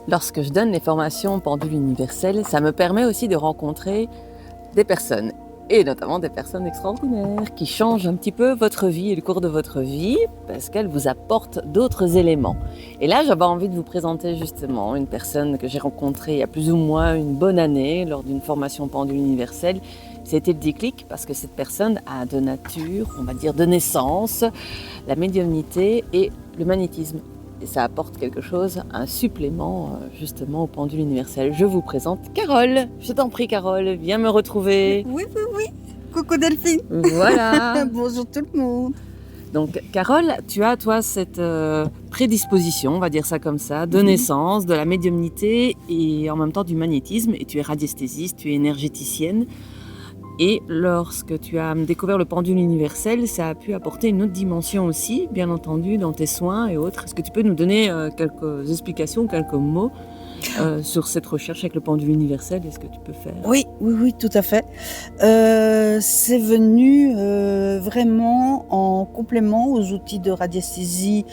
Lorsque je donne les formations pendule universelle, ça me permet aussi de rencontrer des personnes, et notamment des personnes extraordinaires, qui changent un petit peu votre vie et le cours de votre vie, parce qu'elles vous apportent d'autres éléments. Et là, j'avais envie de vous présenter justement une personne que j'ai rencontrée il y a plus ou moins une bonne année, lors d'une formation pendule universelle. C'était le déclic, parce que cette personne a de nature, on va dire de naissance, la médiumnité et le magnétisme. Et ça apporte quelque chose, un supplément justement au pendule universel. Je vous présente Carole. Je t'en prie Carole, viens me retrouver. Oui. Coucou Delphine. Voilà. Bonjour tout le monde. Donc Carole, tu as toi cette prédisposition, on va dire ça comme ça, de naissance, de la médiumnité et en même temps du magnétisme. Et tu es radiesthésiste, tu es énergéticienne. Et lorsque tu as découvert le pendule universel, ça a pu apporter une autre dimension aussi, bien entendu, dans tes soins et autres. Est-ce que tu peux nous donner quelques explications, quelques mots sur cette recherche avec le pendule universel? Est-ce que tu peux faire? Oui, tout à fait. C'est venu vraiment en complément aux outils de radiesthésie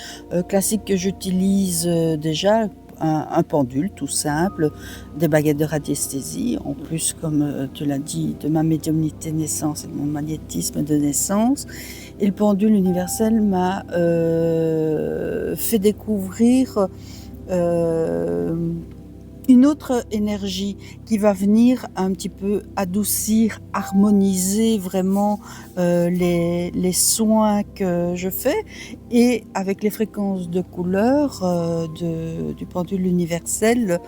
classiques que j'utilise déjà. Un pendule tout simple, des baguettes de radiesthésie, en plus comme tu l'as dit, de ma médiumnité de naissance et de mon magnétisme de naissance. Et le pendule universel m'a fait découvrir une autre énergie qui va venir un petit peu adoucir, harmoniser vraiment les soins que je fais, et avec les fréquences de couleurs du pendule universel,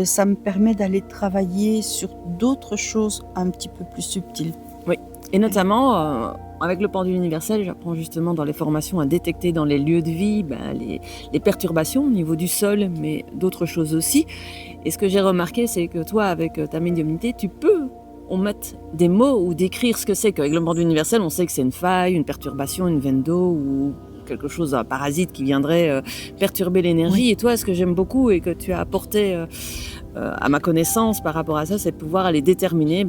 ça me permet d'aller travailler sur d'autres choses un petit peu plus subtiles. Oui, et notamment avec le pendule universel, j'apprends justement dans les formations à détecter dans les lieux de vie les perturbations au niveau du sol, mais d'autres choses aussi. Et ce que j'ai remarqué, c'est que toi, avec ta médiumnité, tu peux mettre des mots ou décrire ce que c'est. Qu'avec le pendule universel, on sait que c'est une faille, une perturbation, une veine d'eau ou quelque chose, un parasite qui viendrait perturber l'énergie. Oui. Et toi, ce que j'aime beaucoup et que tu as apporté à ma connaissance par rapport à ça, c'est de pouvoir aller déterminer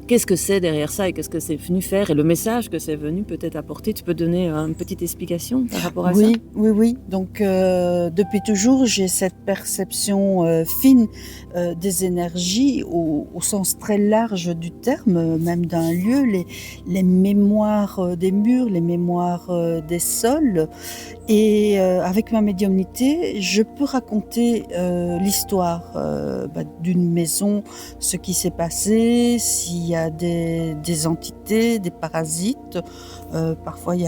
qu'est-ce que c'est derrière ça et qu'est-ce que c'est venu faire et le message que c'est venu peut-être apporter. Tu peux donner une petite explication par rapport à ça? Oui. Donc, depuis toujours, j'ai cette perception fine des énergies au sens très large du terme, même d'un lieu, les mémoires des murs, les mémoires des sols. Et avec ma médiumnité, je peux raconter l'histoire d'une maison, ce qui s'est passé, s'il y a des entités, des parasites. Parfois, il y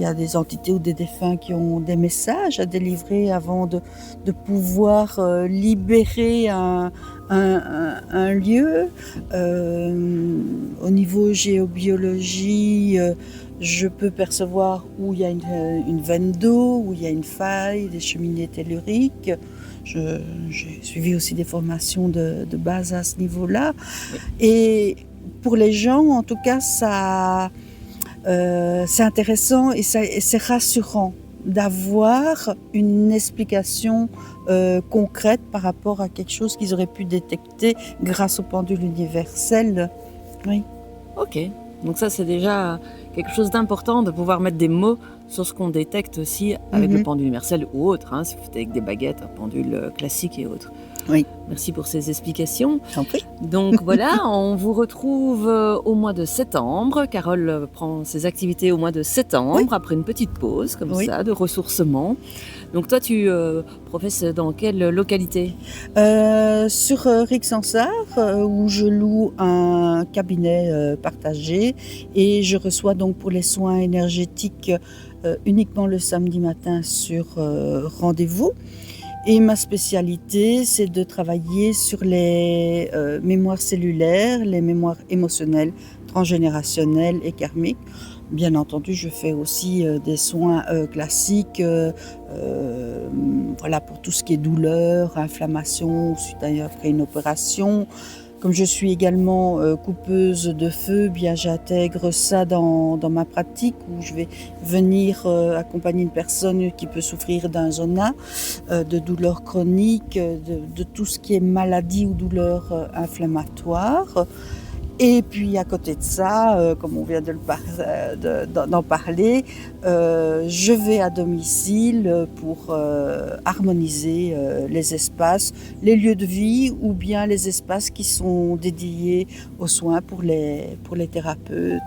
a des entités ou des défunts qui ont des messages à délivrer avant de pouvoir libérer un lieu. Au niveau géobiologie, je peux percevoir où il y a une veine d'eau, où il y a une faille, des cheminées telluriques. J'ai suivi aussi des formations de base à ce niveau-là. Et pour les gens, en tout cas, c'est intéressant et c'est rassurant d'avoir une explication concrète par rapport à quelque chose qu'ils auraient pu détecter grâce au pendule universel. Oui. Ok, donc ça c'est déjà quelque chose d'important de pouvoir mettre des mots sur ce qu'on détecte aussi avec le pendule universel ou autre, si vous faites avec des baguettes, un pendule classique et autres. Oui. Merci pour ces explications. J'en prie. Donc voilà, on vous retrouve au mois de septembre. Carole prend ses activités au mois de septembre, après une petite pause comme ça, de ressourcement. Donc toi, tu professes dans quelle localité? Sur Rixensart, où je loue un cabinet partagé, et je reçois donc pour les soins énergétiques uniquement le samedi matin sur rendez-vous. Et ma spécialité, c'est de travailler sur les mémoires cellulaires, les mémoires émotionnelles, transgénérationnelles et karmiques. Bien entendu, je fais aussi des soins classiques, pour tout ce qui est douleur, inflammation, suite après une opération. Comme je suis également coupeuse de feu, bien j'intègre ça dans ma pratique, où je vais venir accompagner une personne qui peut souffrir d'un zona, de douleurs chroniques, de tout ce qui est maladie ou douleur inflammatoire. Et puis à côté de ça, comme on vient d'en parler, je vais à domicile pour harmoniser les espaces, les lieux de vie ou bien les espaces qui sont dédiés aux soins pour les thérapeutes,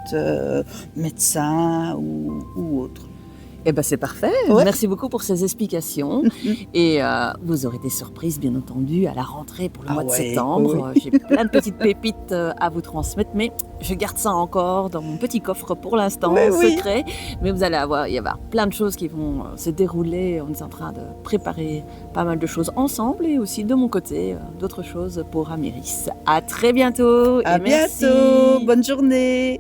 médecins ou autres. Eh ben, c'est parfait. Ouais. Merci beaucoup pour ces explications et vous aurez des surprises, bien entendu, à la rentrée pour le Ah mois de ouais, septembre. oui. J'ai plein de petites pépites, à vous transmettre, mais je garde ça encore dans mon petit coffre pour l'instant, Oui, oui. secret. Mais vous allez avoir il y avoir plein de choses qui vont, se dérouler. On est en train de préparer pas mal de choses ensemble et aussi de mon côté, d'autres choses pour Amyris. À très bientôt À et merci. bientôt, bonne journée.